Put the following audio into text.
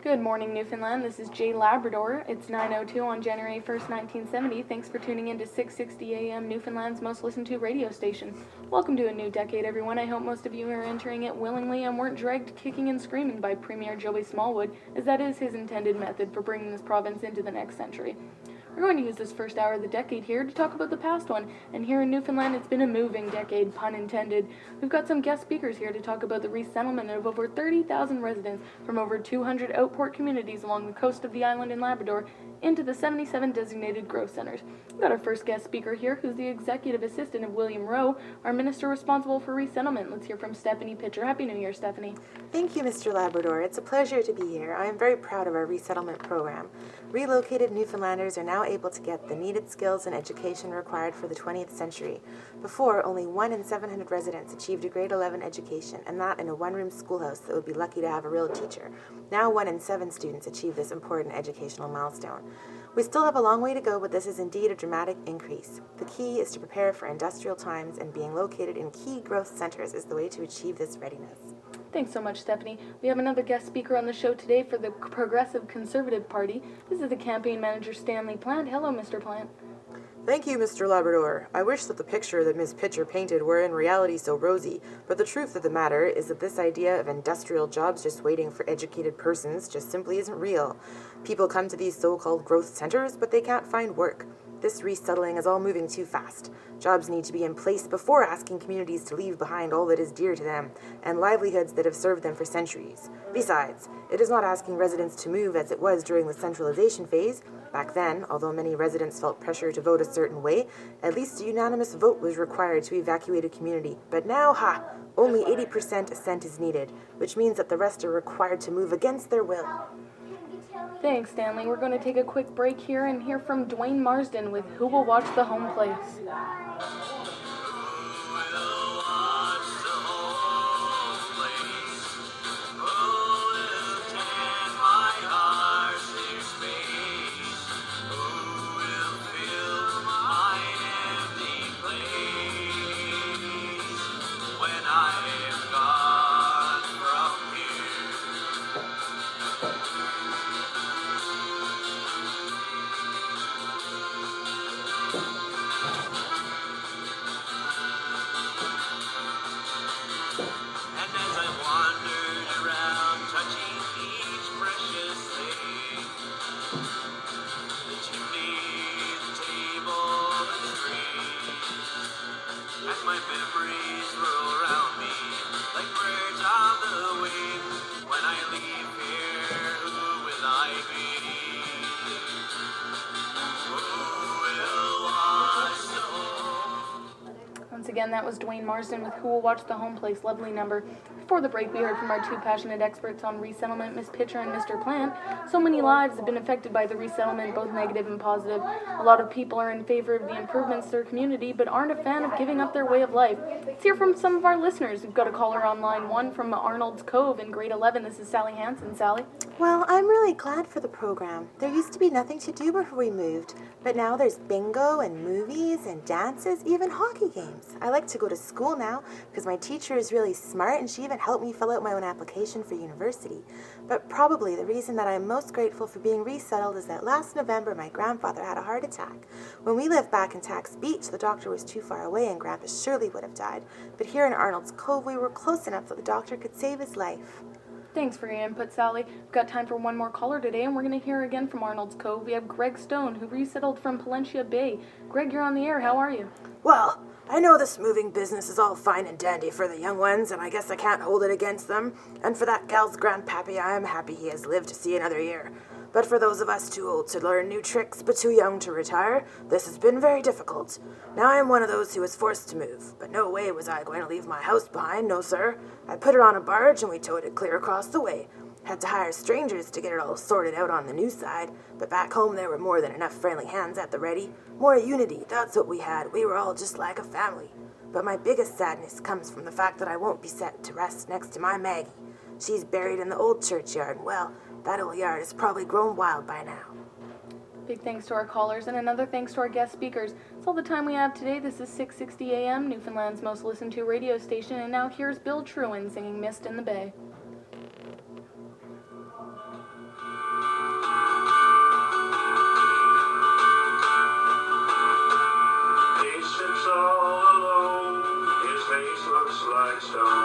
Good morning, Newfoundland. This is Jay Labrador. It's 9:02 on January 1st, 1970. Thanks for tuning in to 660 AM, Newfoundland's most listened to radio station. Welcome to a new decade, everyone. I hope most of you are entering it willingly and weren't dragged kicking and screaming by Premier Joey Smallwood, as that is his intended method for bringing this province into the next century. We're going to use this first hour of the decade here to talk about the past one, and here in Newfoundland it's been a moving decade, pun intended. We've got some guest speakers here to talk about the resettlement of over 30,000 residents from over 200 outport communities along the coast of the island in Labrador into the 77 designated growth centers. We've got our first guest speaker here, who's the executive assistant of William Rowe, our minister responsible for resettlement. Let's hear from Stephanie Pitcher. Happy New Year, Stephanie. Thank you, Mr. Labrador. It's a pleasure to be here. I am very proud of our resettlement program. Relocated Newfoundlanders are now able to get the needed skills and education required for the 20th century. Before, only 1 in 700 residents achieved a grade 11 education, and that in a one-room schoolhouse that would be lucky to have a real teacher. Now 1 in 7 students achieve this important educational milestone. We still have a long way to go, but this is indeed a dramatic increase. The key is to prepare for industrial times, and being located in key growth centers is the way to achieve this readiness. Thanks so much, Stephanie. We have another guest speaker on the show today for the Progressive Conservative Party. This is the campaign manager, Stanley Plant. Hello, Mr. Plant. Thank you, Mr. Labrador. I wish that the picture that Ms. Pitcher painted were in reality so rosy, but the truth of the matter is that this idea of industrial jobs just waiting for educated persons just simply isn't real. People come to these so-called growth centers, but they can't find work. This resettling is all moving too fast. Jobs need to be in place before asking communities to leave behind all that is dear to them, and livelihoods that have served them for centuries. Besides, it is not asking residents to move as it was during the centralization phase. Back then, although many residents felt pressure to vote a certain way, at least a unanimous vote was required to evacuate a community. But now, only 80% assent is needed, which means that the rest are required to move against their will. Thanks, Stanley. We're going to take a quick break here and hear from Dwayne Marsden with Who Will Watch the Home Place. Again, that was Dwayne Marsden with Who Will Watch the Home Place. Lovely number. Before the break, we heard from our two passionate experts on resettlement, Ms. Pitcher and Mr. Plant. So many lives have been affected by the resettlement, both negative and positive. A lot of people are in favor of the improvements to their community, but aren't a fan of giving up their way of life. Let's hear from some of our listeners. We've got a caller on line 1 from Arnold's Cove in grade 11. This is Sally Hansen. Sally? Well, I'm really glad for the program. There used to be nothing to do before we moved, but now there's bingo and movies and dances, even hockey games. I like to go to school now because my teacher is really smart and she even helped me fill out my own application for university. But probably the reason that I'm most grateful for being resettled is that last November my grandfather had a heart attack. When we lived back in Tax Beach, the doctor was too far away and Grandpa surely would have died. But here in Arnold's Cove, we were close enough that the doctor could save his life. Thanks for your input, Sally. We've got time for one more caller today, and we're going to hear again from Arnold's Cove. We have Greg Stone, who resettled from Palencia Bay. Greg, you're on the air. How are you? Well, I know this moving business is all fine and dandy for the young ones, and I guess I can't hold it against them. And for that gal's grandpappy, I am happy he has lived to see another year. But for those of us too old to learn new tricks but too young to retire, this has been very difficult. Now I am one of those who was forced to move, but no way was I going to leave my house behind, no sir. I put it on a barge and we towed it clear across the way. Had to hire strangers to get it all sorted out on the new side, but back home there were more than enough friendly hands at the ready. More unity, that's what we had. We were all just like a family. But my biggest sadness comes from the fact that I won't be set to rest next to my Maggie. She's buried in the old churchyard, and well, that old yard has probably grown wild by now. Big thanks to our callers, and another thanks to our guest speakers. That's all the time we have today. This is 660 AM, Newfoundland's most listened to radio station, and now here's Bill Truin singing Mist in the Bay. Redstone